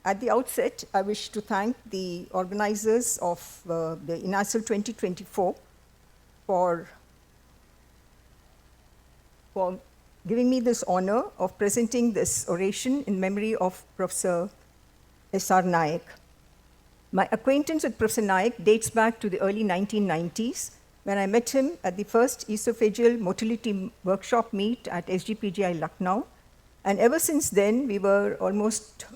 At the outset, I wish to thank the organizers of the INASL 2024 for giving me this honor of presenting this oration in memory of Professor S.R. Naik. My acquaintance with Professor Naik dates back to the early 1990s when I met him at the first esophageal motility workshop meet at SGPGI Lucknow. And ever since then, we were almost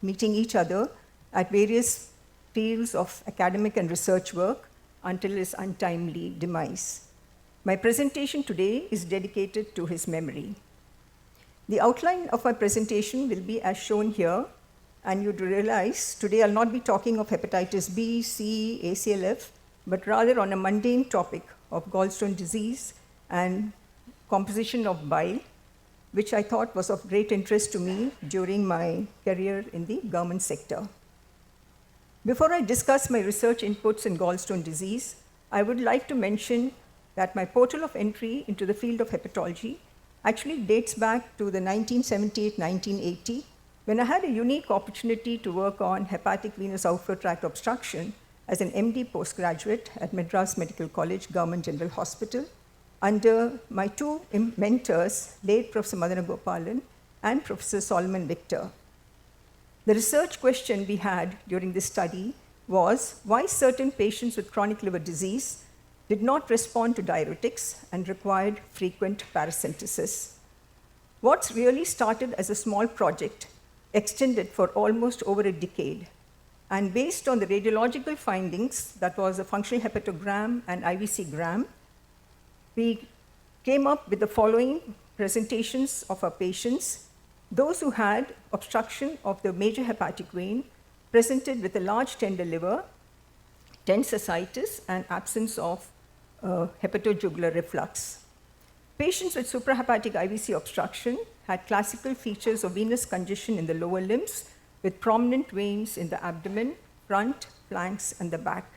meeting each other at various fields of academic and research work until his untimely demise. My presentation today is dedicated to his memory. The outline of my presentation will be as shown here, and you'd realize today I'll not be talking of hepatitis B, C, ACLF, but rather on a mundane topic of gallstone disease and composition of bile, which I thought was of great interest to me during my career in the government sector. Before I discuss my research inputs in gallstone disease, I would like to mention that my portal of entry into the field of hepatology actually dates back to the 1978-1980, when I had a unique opportunity to work on hepatic venous outflow tract obstruction as an MD postgraduate at Madras Medical College Government General Hospital under my two mentors, late Professor Madana Gopalan and Professor Solomon Victor. The research question we had during this study was why certain patients with chronic liver disease did not respond to diuretics and required frequent paracentesis. What's really started as a small project extended for almost over a decade. And based on the radiological findings, that was a functional hepatogram and IVC gram, we came up with the following presentations of our patients. Those who had obstruction of the major hepatic vein presented with a large tender liver, dense ascites, and absence of hepatojugular reflux. Patients with suprahepatic IVC obstruction had classical features of venous congestion in the lower limbs with prominent veins in the abdomen, front, flanks, and the back.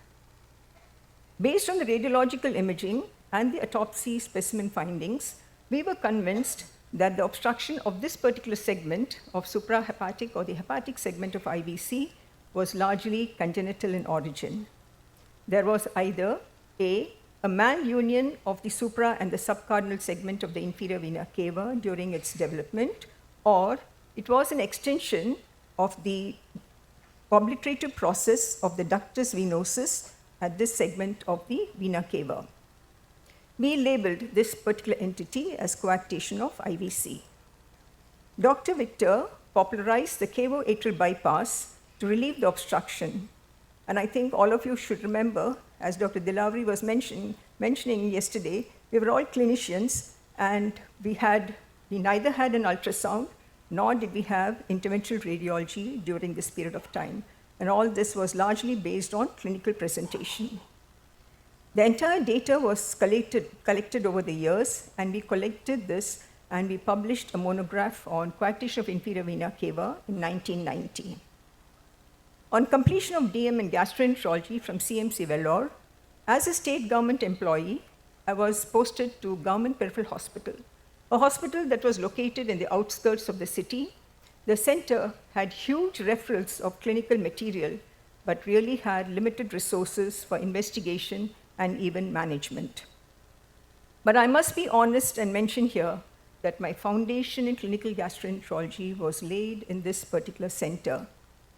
Based on the radiological imaging and the autopsy specimen findings, we were convinced that the obstruction of this particular segment of suprahepatic or the hepatic segment of IVC was largely congenital in origin. There was either A, malunion of the supra and the subcardinal segment of the inferior vena cava during its development, or it was an extension of the obliterative process of the ductus venosus at this segment of the vena cava. We labeled this particular entity as coarctation of IVC. Dr. Victor popularized the cavo-atrial bypass to relieve the obstruction. And I think all of you should remember, as Dr. Dilavri was mentioning yesterday, we were all clinicians, and we neither had an ultrasound, nor did we have interventional radiology during this period of time. And all this was largely based on clinical presentation. The entire data was collected over the years, and we collected this and we published a monograph on coarctation of inferior vena cava in 1990. On completion of DM in gastroenterology from CMC Vellore, as a state government employee, I was posted to Government Peripheral Hospital, a hospital that was located in the outskirts of the city. The center had huge referrals of clinical material, but really had limited resources for investigation and even management. But I must be honest and mention here that my foundation in clinical gastroenterology was laid in this particular center.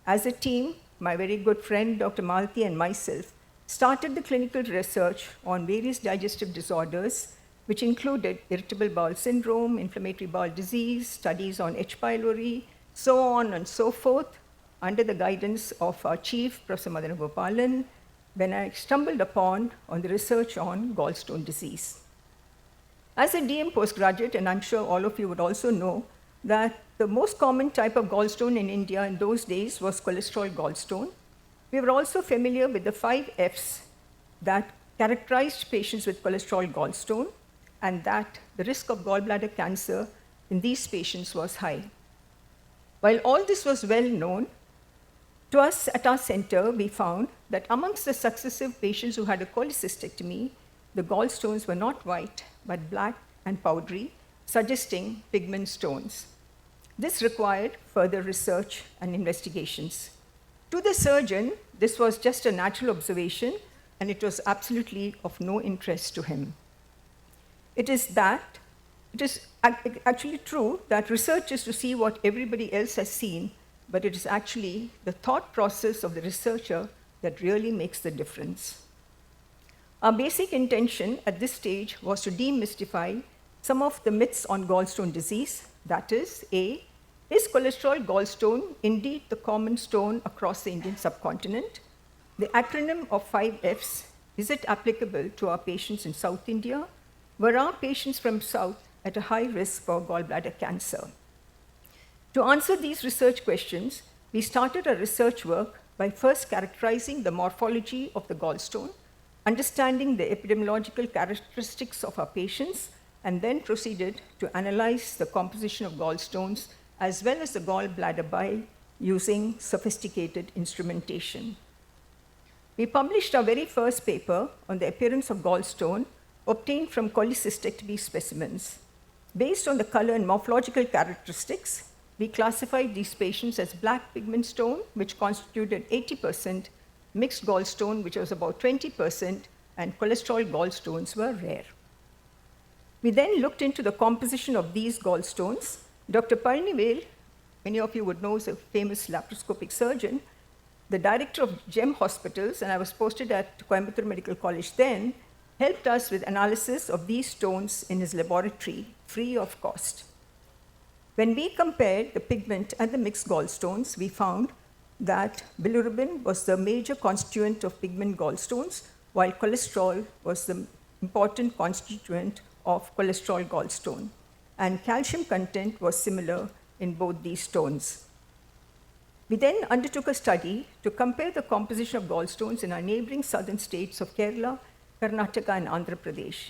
As a team, my very good friend, Dr. Malti, and myself started the clinical research on various digestive disorders, which included irritable bowel syndrome, inflammatory bowel disease, studies on H. pylori, so on and so forth, under the guidance of our chief, Professor Madana Gopalan, when I stumbled upon on the research on gallstone disease. As a DM postgraduate, and I'm sure all of you would also know, that the most common type of gallstone in India in those days was cholesterol gallstone. We were also familiar with the 5 Fs that characterized patients with cholesterol gallstone, and that the risk of gallbladder cancer in these patients was high. While all this was well known, to us at our center, we found that amongst the successive patients who had a cholecystectomy, the gallstones were not white, but black and powdery, suggesting pigment stones. This required further research and investigations. To the surgeon, this was just a natural observation, and it was absolutely of no interest to him. It is actually true that research is to see what everybody else has seen, but it is actually the thought process of the researcher that really makes the difference. Our basic intention at this stage was to demystify some of the myths on gallstone disease. That is, A, is cholesterol gallstone indeed the common stone across the Indian subcontinent? The acronym of 5 Fs, is it applicable to our patients in South India? Were our patients from South at a high risk for gallbladder cancer? To answer these research questions, we started our research work by first characterizing the morphology of the gallstone, understanding the epidemiological characteristics of our patients, and then proceeded to analyze the composition of gallstones as well as the gallbladder bile using sophisticated instrumentation. We published our very first paper on the appearance of gallstone obtained from cholecystectomy specimens. Based on the color and morphological characteristics, we classified these patients as black pigment stone, which constituted 80%, mixed gallstone, which was about 20%, and cholesterol gallstones were rare. We then looked into the composition of these gallstones. Dr. Palnivel, many of you would know, is a famous laparoscopic surgeon, the director of GEM Hospitals, and I was posted at Coimbatore Medical College then, helped us with analysis of these stones in his laboratory, free of cost. When we compared the pigment and the mixed gallstones, we found that bilirubin was the major constituent of pigment gallstones, while cholesterol was the important constituent of cholesterol gallstone. And calcium content was similar in both these stones. We then undertook a study to compare the composition of gallstones in our neighboring southern states of Kerala, Karnataka, and Andhra Pradesh.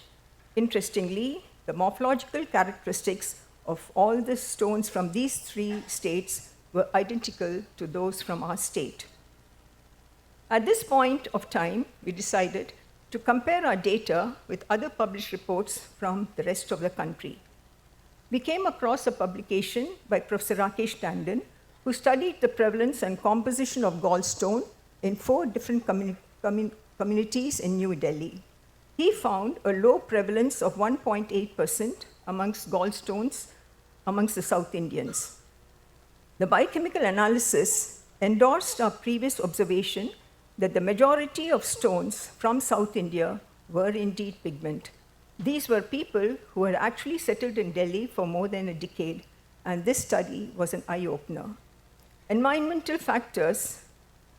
Interestingly, the morphological characteristics of all the stones from these 3 states were identical to those from our state. At this point of time, we decided to compare our data with other published reports from the rest of the country. We came across a publication by Professor Rakesh Tandon, who studied the prevalence and composition of gallstone in 4 different communities in New Delhi. He found a low prevalence of 1.8% amongst gallstones amongst the South Indians. The biochemical analysis endorsed our previous observation that the majority of stones from South India were indeed pigment. These were people who had actually settled in Delhi for more than a decade, and this study was an eye-opener. Environmental factors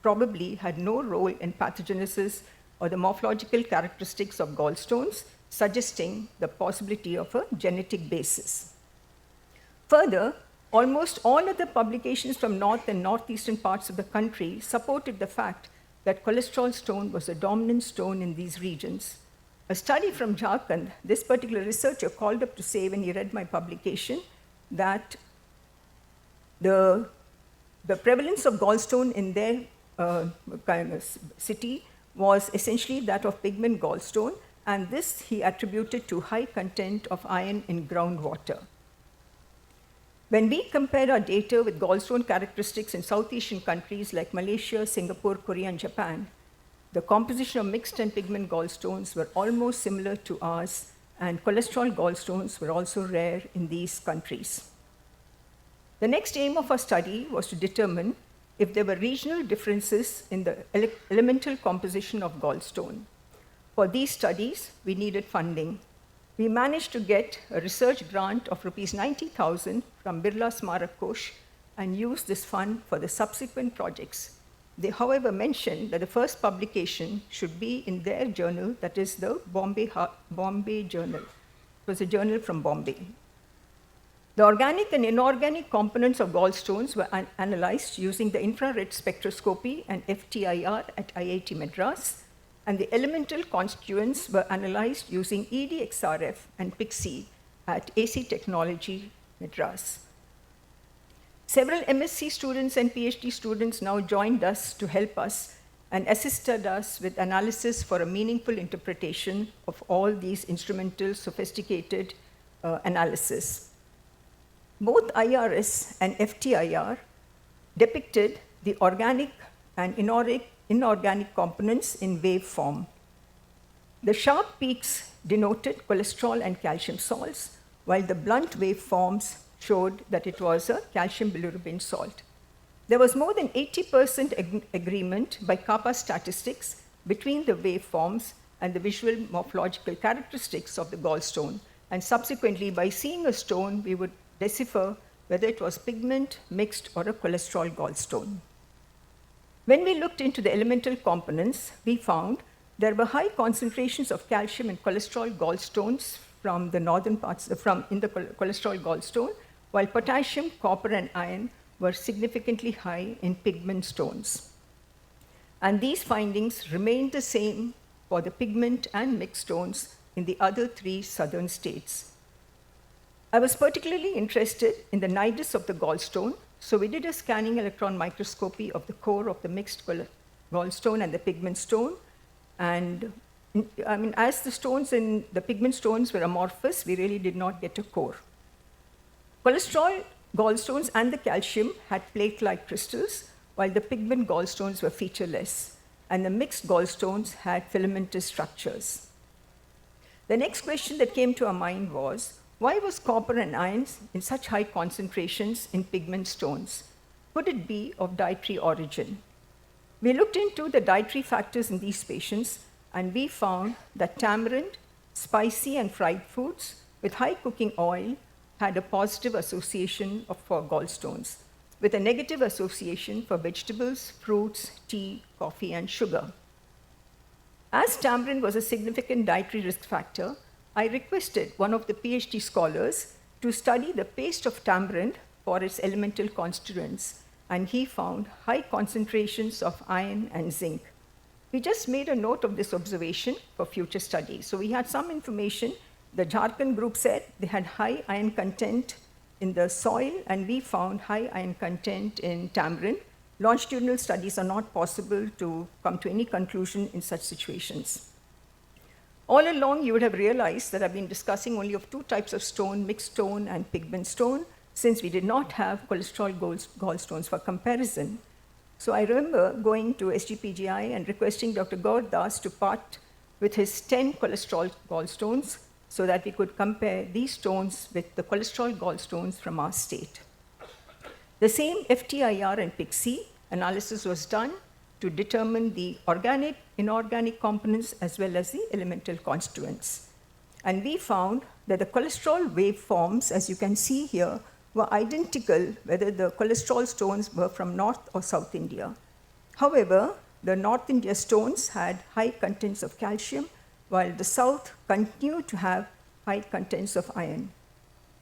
probably had no role in pathogenesis or the morphological characteristics of gallstones, suggesting the possibility of a genetic basis. Further, almost all of the publications from north and northeastern parts of the country supported the fact that cholesterol stone was a dominant stone in these regions. A study from Jharkhand, this particular researcher called up to say when he read my publication that the prevalence of gallstone in their city was essentially that of pigment gallstone, and this he attributed to high content of iron in groundwater. When we compared our data with gallstone characteristics in South Asian countries like Malaysia, Singapore, Korea, and Japan, the composition of mixed and pigment gallstones were almost similar to ours, and cholesterol gallstones were also rare in these countries. The next aim of our study was to determine if there were regional differences in the elemental composition of gallstone. For these studies, we needed funding. We managed to get a research grant of Rs 90,000 from Birla Smarak Kosh and used this fund for the subsequent projects. They, however, mentioned that the first publication should be in their journal, that is the Bombay Journal. It was a journal from Bombay. The organic and inorganic components of gallstones were analyzed using the infrared spectroscopy and FTIR at IIT Madras, and the elemental constituents were analyzed using EDXRF and PIXI at AC Technology, Madras. Several MSc students and PhD students now joined us to help us and assisted us with analysis for a meaningful interpretation of all these instrumental, sophisticated analysis. Both IRS and FTIR depicted the organic and inorganic components in wave form. The sharp peaks denoted cholesterol and calcium salts, while the blunt waveforms showed that it was a calcium bilirubin salt. There was more than 80% agreement by kappa statistics between the waveforms and the visual morphological characteristics of the gallstone, and subsequently, by seeing a stone, we would decipher whether it was pigment, mixed, or a cholesterol gallstone. When we looked into the elemental components, we found there were high concentrations of calcium and cholesterol gallstones from the northern parts, in the cholesterol gallstone, while potassium, copper, and iron were significantly high in pigment stones. And these findings remained the same for the pigment and mixed stones in the other 3 southern states. I was particularly interested in the nidus of the gallstone, so we did a scanning electron microscopy of the core of the mixed gallstone and the pigment stone. And as the stones in the pigment stones were amorphous, we really did not get a core. Cholesterol gallstones and the calcium had plate-like crystals, while the pigment gallstones were featureless, and the mixed gallstones had filamentous structures. The next question that came to our mind was, why was copper and iron in such high concentrations in pigment stones? Could it be of dietary origin? We looked into the dietary factors in these patients, and we found that tamarind, spicy and fried foods with high cooking oil had a positive association for gallstones, with a negative association for vegetables, fruits, tea, coffee, and sugar. As tamarind was a significant dietary risk factor, I requested one of the PhD scholars to study the paste of tamarind for its elemental constituents, and he found high concentrations of iron and zinc. We just made a note of this observation for future study. So we had some information. The Jharkhand group said they had high iron content in the soil, and we found high iron content in tamarind. Longitudinal studies are not possible to come to any conclusion in such situations. All along, you would have realized that I've been discussing only of 2 types of stone, mixed stone and pigment stone, since we did not have cholesterol gallstones for comparison. So I remember going to SGPGI and requesting Dr. Gaur Das to part with his 10 cholesterol gallstones so that we could compare these stones with the cholesterol gallstones from our state. The same FTIR and PIXI analysis was done to determine the organic, inorganic components as well as the elemental constituents. And we found that the cholesterol waveforms, as you can see here, were identical whether the cholesterol stones were from North or South India. However, the North India stones had high contents of calcium, while the South continued to have high contents of iron.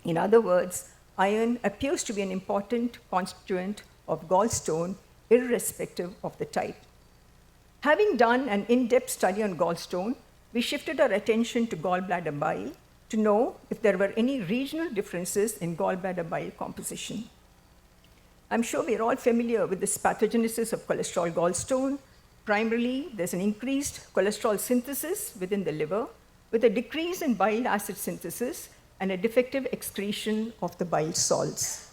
In other words, iron appears to be an important constituent of gallstone, irrespective of the type. Having done an in-depth study on gallstone, we shifted our attention to gallbladder bile to know if there were any regional differences in gallbladder bile composition. I'm sure we're all familiar with this pathogenesis of cholesterol gallstone. Primarily, there's an increased cholesterol synthesis within the liver, with a decrease in bile acid synthesis and a defective excretion of the bile salts.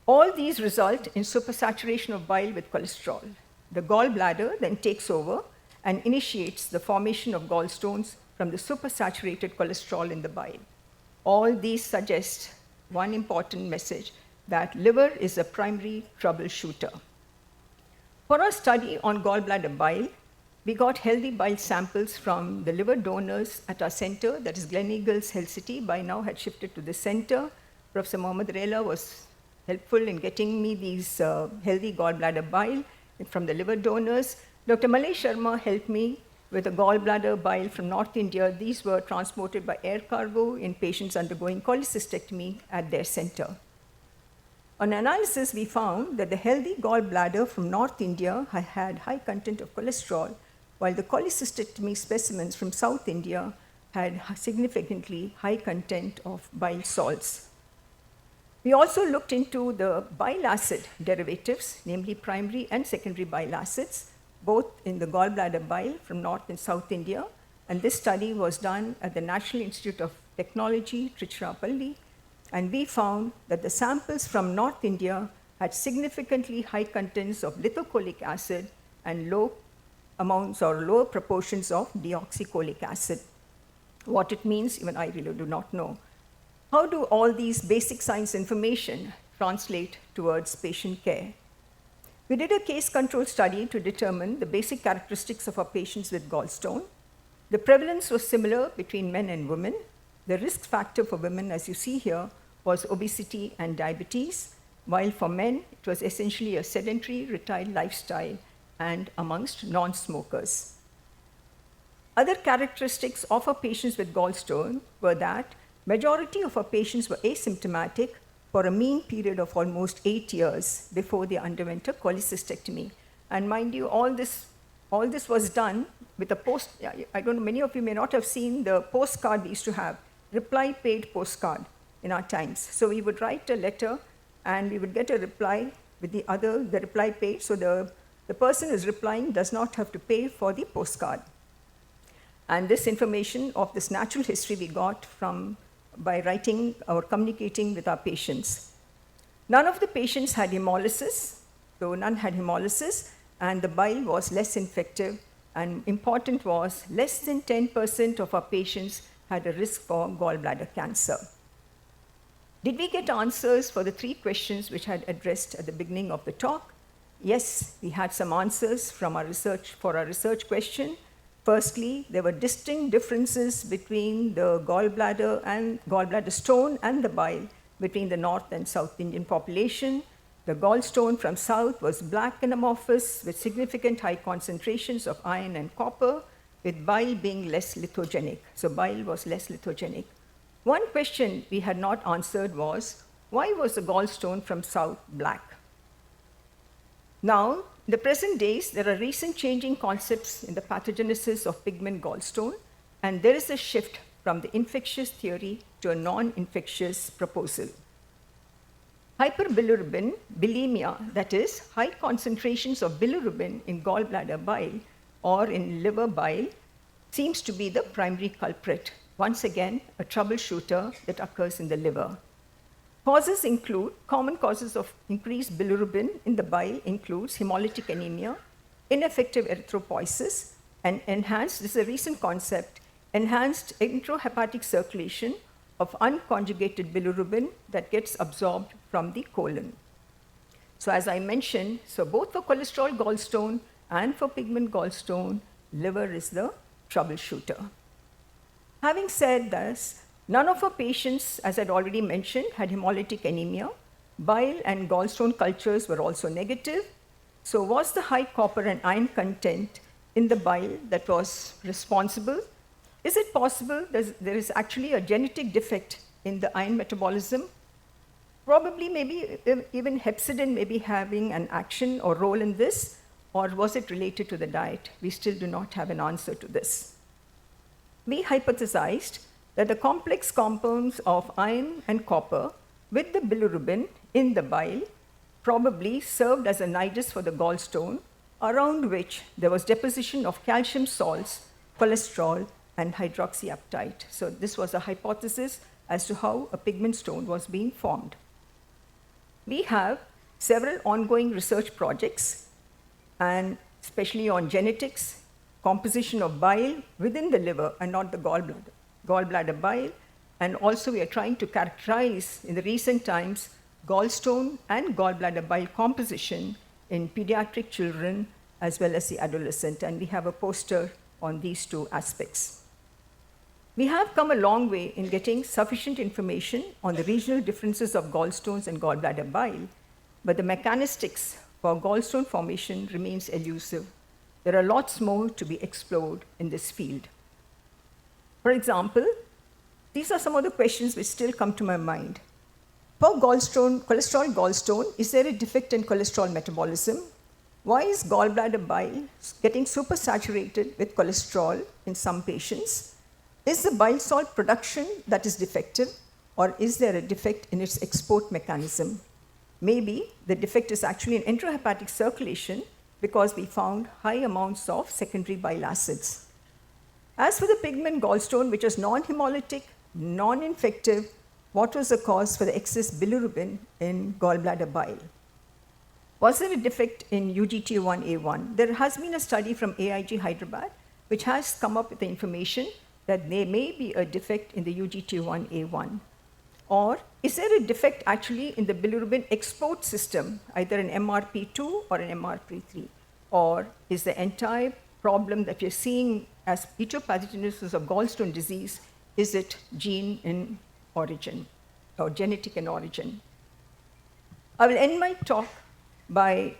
All these result in supersaturation of bile with cholesterol. The gallbladder then takes over and initiates the formation of gallstones from the supersaturated cholesterol in the bile. All these suggest one important message, that liver is a primary troubleshooter. For our study on gallbladder bile, we got healthy bile samples from the liver donors at our center, that is Gleneagles Health City, by now had shifted to the center. Professor Mohammad Rela was helpful in getting me these healthy gallbladder bile from the liver donors. Dr. Malay Sharma helped me with a gallbladder bile from North India. These were transported by air cargo in patients undergoing cholecystectomy at their center. On analysis, we found that the healthy gallbladder from North India had high content of cholesterol, while the cholecystectomy specimens from South India had significantly high content of bile salts. We also looked into the bile acid derivatives, namely primary and secondary bile acids, both in the gallbladder bile from North and South India. And this study was done at the National Institute of Technology, Tiruchirappalli. and we found that the samples from North India had significantly high contents of lithocholic acid and low amounts or lower proportions of deoxycholic acid. What it means, even I really do not know. How do all these basic science information translate towards patient care? We did a case control study to determine the basic characteristics of our patients with gallstone. The prevalence was similar between men and women. The risk factor for women, as you see here, was obesity and diabetes, while for men, it was essentially a sedentary, retired lifestyle and amongst non-smokers. Other characteristics of our patients with gallstone were that majority of our patients were asymptomatic for a mean period of almost 8 years before they underwent a cholecystectomy. And mind you, all this was done with a post, I don't know, many of you may not have seen the postcard we used to have, reply paid postcard in our times. So we would write a letter and we would get a reply with the reply paid. So the person who's replying does not have to pay for the postcard. And this information of this natural history we got by writing or communicating with our patients. None of the patients had hemolysis, so none had hemolysis, and the bile was less infective, and important was less than 10% of our patients had a risk for gallbladder cancer. Did we get answers for the 3 questions which I had addressed at the beginning of the talk? Yes, we had some answers for our research question. Firstly, there were distinct differences between the gallbladder stone and the bile between the North and South Indian population. The gallstone from South was black and amorphous with significant high concentrations of iron and copper, with bile being less lithogenic. So bile was less lithogenic. One question we had not answered was, why was the gallstone from South black? Now, in the present days, there are recent changing concepts in the pathogenesis of pigment gallstone, and there is a shift from the infectious theory to a non-infectious proposal. Hyperbilirubin, bulimia, that is, high concentrations of bilirubin in gallbladder bile or in liver bile, seems to be the primary culprit. Once again, a troubleshooter that occurs in the liver. Causes include, common causes of increased bilirubin in the bile includes hemolytic anemia, ineffective erythropoiesis, and enhanced, this is a recent concept, enhanced intrahepatic circulation of unconjugated bilirubin that gets absorbed from the colon. So as I mentioned, so both for cholesterol gallstone and for pigment gallstone, liver is the troubleshooter. Having said this, none of our patients, as I'd already mentioned, had hemolytic anemia. Bile and gallstone cultures were also negative. So was the high copper and iron content in the bile that was responsible? Is it possible there is actually a genetic defect in the iron metabolism? Probably, maybe even hepcidin may be having an action or role in this, or was it related to the diet? We still do not have an answer to this. We hypothesized that the complex compounds of iron and copper with the bilirubin in the bile probably served as a nidus for the gallstone, around which there was deposition of calcium salts, cholesterol, and hydroxyapatite. So this was a hypothesis as to how a pigment stone was being formed. We have several ongoing research projects, and especially on genetics, composition of bile within the liver and not the gallbladder bile, and also we are trying to characterize in the recent times gallstone and gallbladder bile composition in pediatric children as well as the adolescent, and we have a poster on these 2 aspects. We have come a long way in getting sufficient information on the regional differences of gallstones and gallbladder bile, but the mechanistics for gallstone formation remains elusive. There are lots more to be explored in this field. For example, these are some of the questions which still come to my mind. For cholesterol gallstone, is there a defect in cholesterol metabolism? Why is gallbladder bile getting supersaturated with cholesterol in some patients? Is the bile salt production that is defective, or is there a defect in its export mechanism? Maybe the defect is actually in intrahepatic circulation because we found high amounts of secondary bile acids. As for the pigment gallstone, which is non-hemolytic, non-infective, what was the cause for the excess bilirubin in gallbladder bile? Was there a defect in UGT1A1? There has been a study from AIG Hyderabad which has come up with the information that there may be a defect in the UGT1A1. Or is there a defect actually in the bilirubin export system, either an MRP2 or an MRP3? Or is the entire problem that we're seeing as etiopathogenesis of gallstone disease, is it gene in origin or genetic in origin? I will end my talk by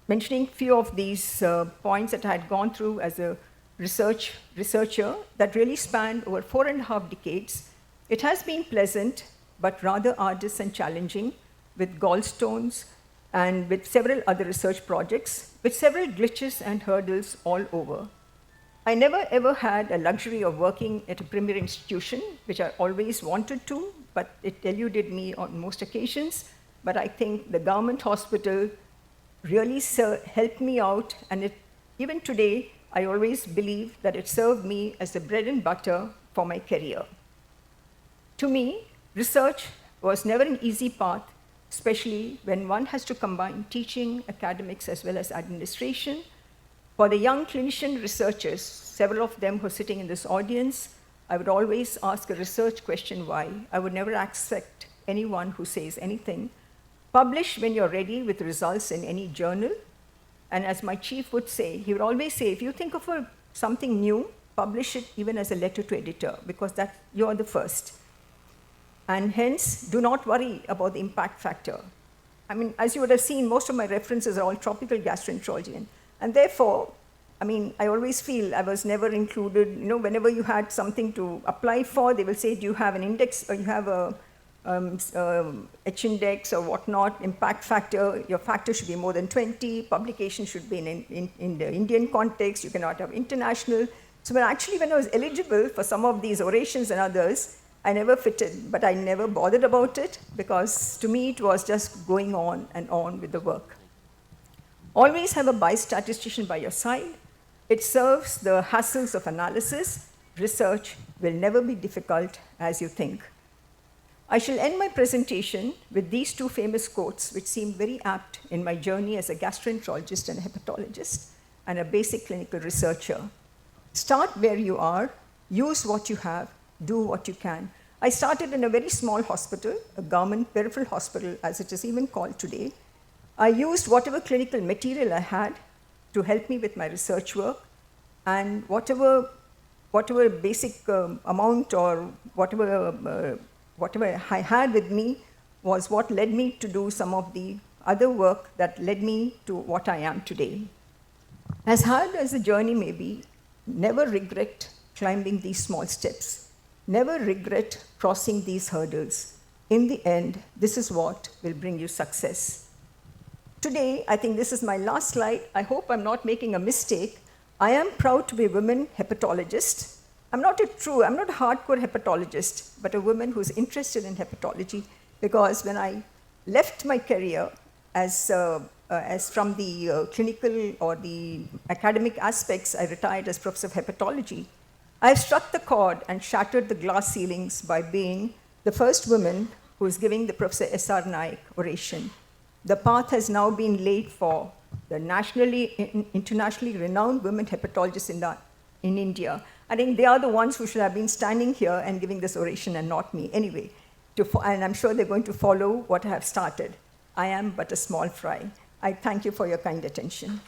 mentioning a few of these points that I had gone through as a researcher that really spanned over 4.5 decades. It has been pleasant, but rather arduous and challenging, with gallstones and with several other research projects, with several glitches and hurdles all over. I never ever had a luxury of working at a premier institution, which I always wanted to, but it eluded me on most occasions. But I think the government hospital really helped me out, and even today, I always believe that it served me as the bread and butter for my career. To me, research was never an easy path, especially when one has to combine teaching, academics, as well as administration. For the young clinician researchers, several of them who are sitting in this audience, I would always ask a research question why. I would never accept anyone who says anything. Publish when you're ready with results in any journal. And as my chief would say, he would always say, if you think of something new, publish it even as a letter to editor, because you're the first. And hence, do not worry about the impact factor. I mean, as you would have seen, most of my references are all tropical gastroenterology. And therefore, I mean, I always feel I was never included. You know, whenever you had something to apply for, they will say, do you have an index, or you have a H-index or whatnot, impact factor, your factor should be more than 20, publication should be in the Indian context, you cannot have international. So when I was eligible for some of these orations and others, I never fitted, but I never bothered about it, because to me it was just going on and on with the work. Always have a biostatistician by your side. It serves the hassles of analysis. Research will never be difficult as you think. I shall end my presentation with these two famous quotes, which seem very apt in my journey as a gastroenterologist and a hepatologist and a basic clinical researcher. Start where you are, use what you have, do what you can. I started in a very small hospital, a government peripheral hospital, as it is even called today. I used whatever clinical material I had to help me with my research work, and whatever basic amount or whatever I had with me was what led me to do some of the other work that led me to what I am today. As hard as the journey may be, never regret climbing these small steps. Never regret crossing these hurdles. In the end, this is what will bring you success. Today, I think this is my last slide. I hope I'm not making a mistake. I am proud to be a woman hepatologist. I'm not a hardcore hepatologist, but a woman who's interested in hepatology, because when I left my career as from the clinical or the academic aspects, I retired as professor of hepatology. I've struck the chord and shattered the glass ceilings by being the first woman who is giving the Professor S.R. Naik oration. The path has now been laid for the internationally renowned women hepatologists in India. I think they are the ones who should have been standing here and giving this oration and not me. Anyway, and I'm sure they're going to follow what I have started. I am but a small fry. I thank you for your kind attention.